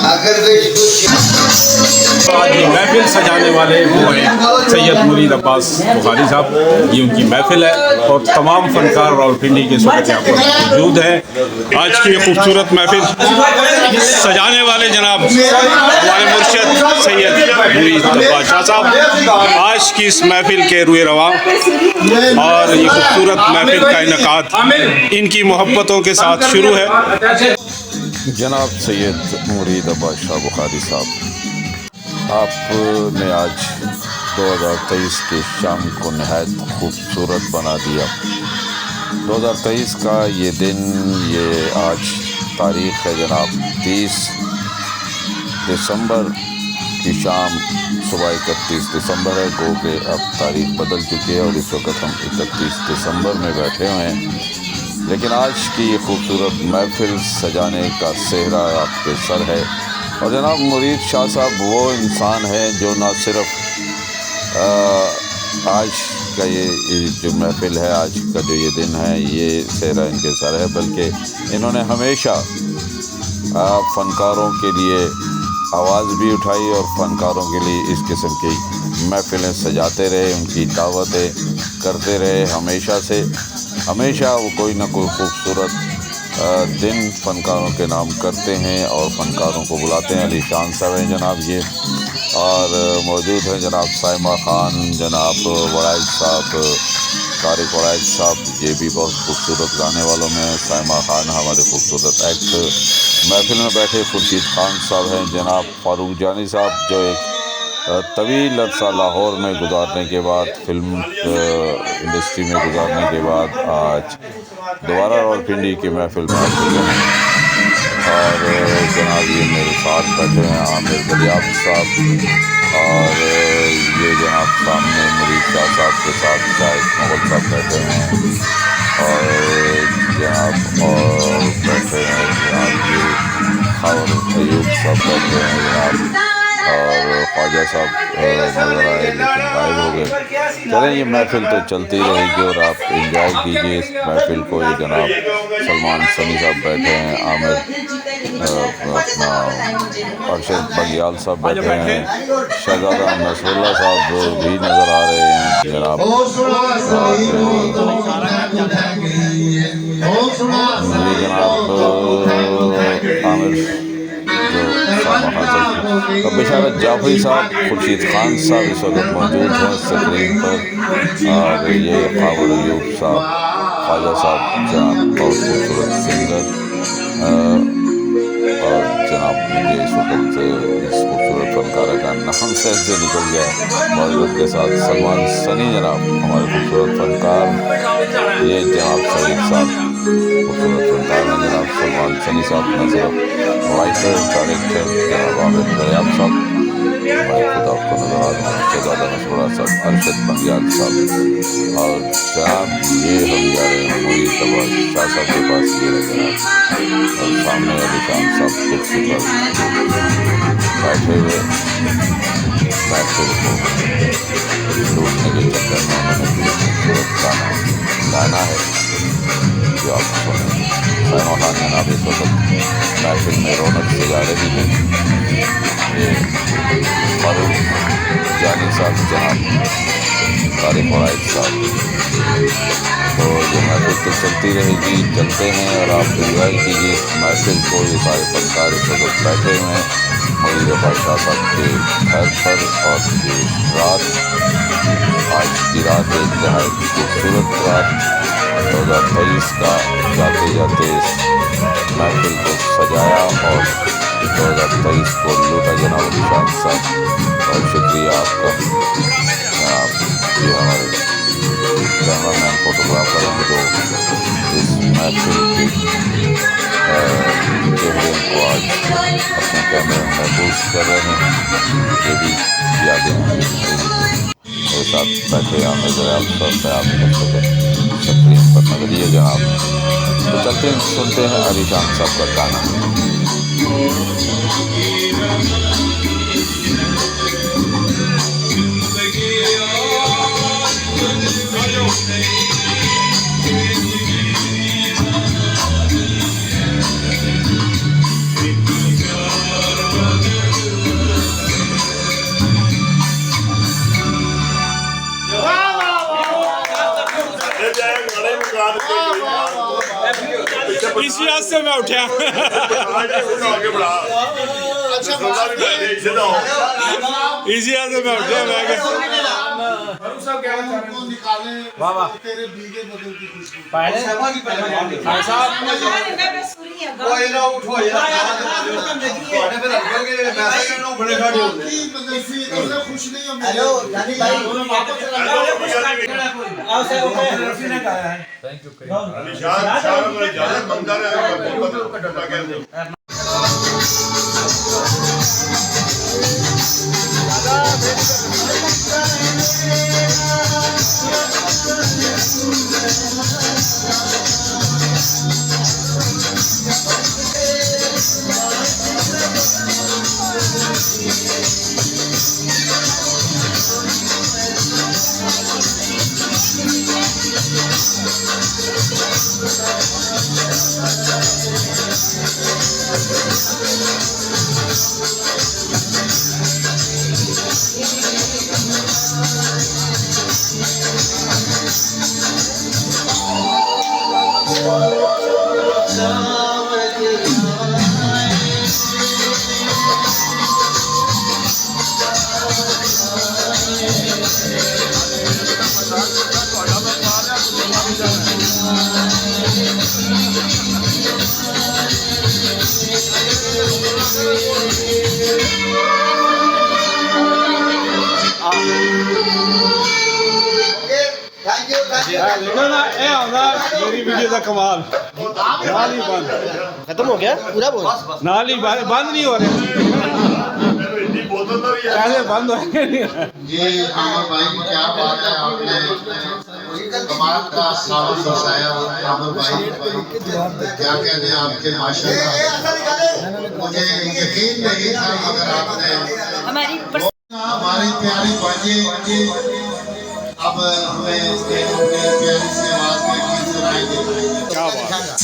आज ये महफिल सजाने वाले वो हैं सैयद मुरीद अब्बास बुखारी साहब। ये उनकी महफिल है और तमाम फनकार रावलपिंडी के इस वक्त यहाँ पर मौजूद हैं। आज की खूबसूरत महफिल सजाने वाले जनाब हमारे मुर्शिद सैयद मुरीद अब्बास शाह साहब आज की इस महफिल के रुए रवा और ये खूबसूरत महफिल का इनकाद इनकी मोहब्बतों के साथ शुरू है। जनाब सैयद मुरीद अब्बास शाह बुखारी साहब, आपने आज 2023 के शाम को नहायत खूबसूरत बना दिया। 2023 का ये दिन, ये आज तारीख़ है जनाब 30 दिसंबर की शाम, सुबह 31 दिसंबर है। गो के अब तारीख़ बदल चुकी है और इस वक्त हम 31 दिसंबर में बैठे हुए हैं। लेकिन आज की ये खूबसूरत महफिल सजाने का सेहरा आपके सर है। और जनाब मुरीद शाह साहब वो इंसान है जो न सिर्फ आज का ये जो महफिल है, आज का जो ये दिन है, ये सेहरा इनके सर है, बल्कि इन्होंने हमेशा फ़नकारों के लिए आवाज़ भी उठाई और फ़नकारों के लिए इस किस्म की महफिलें सजाते रहे, उनकी दावतें करते रहे। हमेशा वो कोई ना कोई खूबसूरत दिन फ़नकारों के नाम करते हैं और फ़नकारों को बुलाते हैं। अली शान साहब हैं जनाब ये, और मौजूद हैं जनाब साइमा ख़ान, जनाब वड़ाइद साहब, तारिक वड़ाइद साहब, ये भी बहुत खूबसूरत गाने वालों में। साइमा ख़ान हमारे खूबसूरत एक्टर। महफिल में बैठे खुर्शीद ख़ान साहब हैं, जनाब फ़ारूक जानी साहब जो एक तवील अरसा लाहौर में गुजारने के बाद, फिल्म इंडस्ट्री में गुजारने के बाद आज दोबारा रावलपिंडी की महफिल में आ चुके हैं। और जनाब ये मेरे साथ बैठे हैं आमिर दरियाब साहब, और ये जनाब सामने मुरीद शाह साहब के साथ शाहिद मोहम्मद साहब बैठे हैं, और जनाब और बैठे हैं जनाब ये खावर अयूब साहब बैठे हैं जनाब, और ख्वाजा साहब नज़र आए लेकिन गायब हो गए। चलें, ये महफिल तो चलती रहेगी और आप एंजॉय कीजिए इस महफिल को। ये जनाब सलमान सनी साहब बैठे हैं, आमिर अपना अरशद बगियाल साहब बैठे हैं, शहजादा नसरुल्लाह साहब भी नज़र आ रहे हैं जनाब। ये जनाब आमिर बिशारत जाफरी साहब, खुर्शीद ख़ान साहब इस वक्त मौजूद हैं स्क्रीन पर, और ये खावर अयूब साहब, ख्वाजा साहब जनाब बहुत खूबसूरत सिंगर, और जनाब मुझे इस वक्त इस खूबसूरत फनकारा का नाम से निकल गया मौजूद के साथ सलमान सनी जनाब हमारे खूबसूरत फनकार। ये जनाब सईद साहब खूबसूरत फनकार हैं, जनाब सलमान सनी साहब न सिर्फ राइटर डायरेक्टर जनाब आमिर दरियाब साहब, मैं खुद आपको नजर आ रहा हूँ, शहजादा नसरुल्लाह साहब, अरशद बगियाल साहब, और जनाब ये हम जा रहे हैं मुरीद अब्बास शाह साहब के पास। ये है जनाब, और सामने अली शान साहब कुर्सी पर बैठे हुए महफिल को लूटने के चक्कर में उन्होंने खूबसूरत गाना है जो आप सुने। साइमा ख़ान जनाब इस वक्त महफिल में रौनक सजा रही है। ये फ़ारूक जानी साहब जनाब, तारिक वड़ाइद साहब, तो ये महफिल तो चलती रहेगी, चलते हैं और आप एंजॉय कीजिए इस महफिल को। ये सारे फनकार इस वक्त बैठे हुए हैं मुरीद अब्बास शाह साहब के घर पर, और ये रात, आज की रात एक नहायत खूबसूरत रात 2023 का जाते जाते इस महफिल को सजाया और 2023 को लूटा जनाब अली शान साहब। और शुक्रिया आपका जनाब, ये हमारे कैमरामैन फोटोग्राफर हैं जो इस महफिल के चेहरे को आज अपने कैमरे में महफूज कर रहे हैं। ये भी यादें मेरे साथ बैठे आमिर दरियाब साहब, आप स्क्रीन पर नजरिए जनाब। तो चलते हैं, सुनते हैं अली शान साहब का गाना। इसी आज से मैं उठा इसी आज से मैं उठा मैं वाह वाह देखो ना ये आंदा मेरी वीडियो का कमाल नाल ही बंद खत्म हो गया पूरा बोल नाल ही बंद नहीं हो रहे पहले बंद हो गए ये आमिर भाई क्या बात है आपने कमाल का सावन बसाया आमिर भाई क्या कहते हैं आपके माशाल्लाह मुझे यकीन नहीं था अगर आपने हमारी प्यारी बाजी अब हमें इसके प्यारी से आवाज में गीत सुनाई दे क्या बात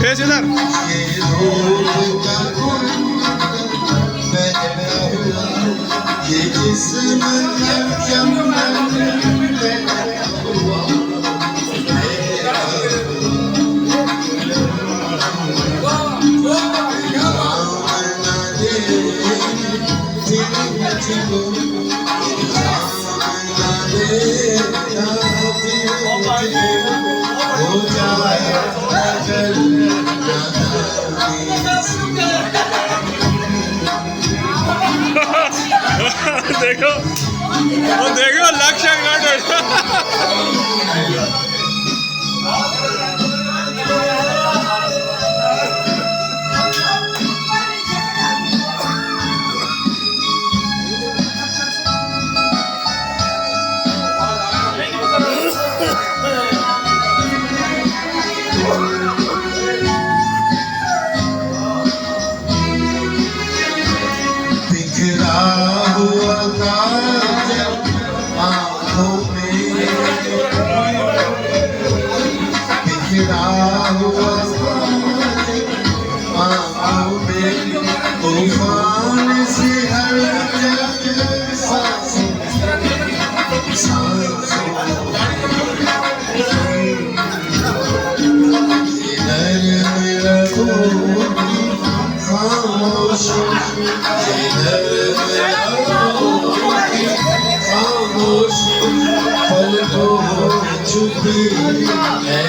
फेस इधर ये जिस्म देखो वो देखो लक्ष्य बिखरा हुआ काजल आँखों में, बिखरा हुआ काजल आँखों में, तूफान से हर जगह सांसों खामोश खामोश पलकों छुपी है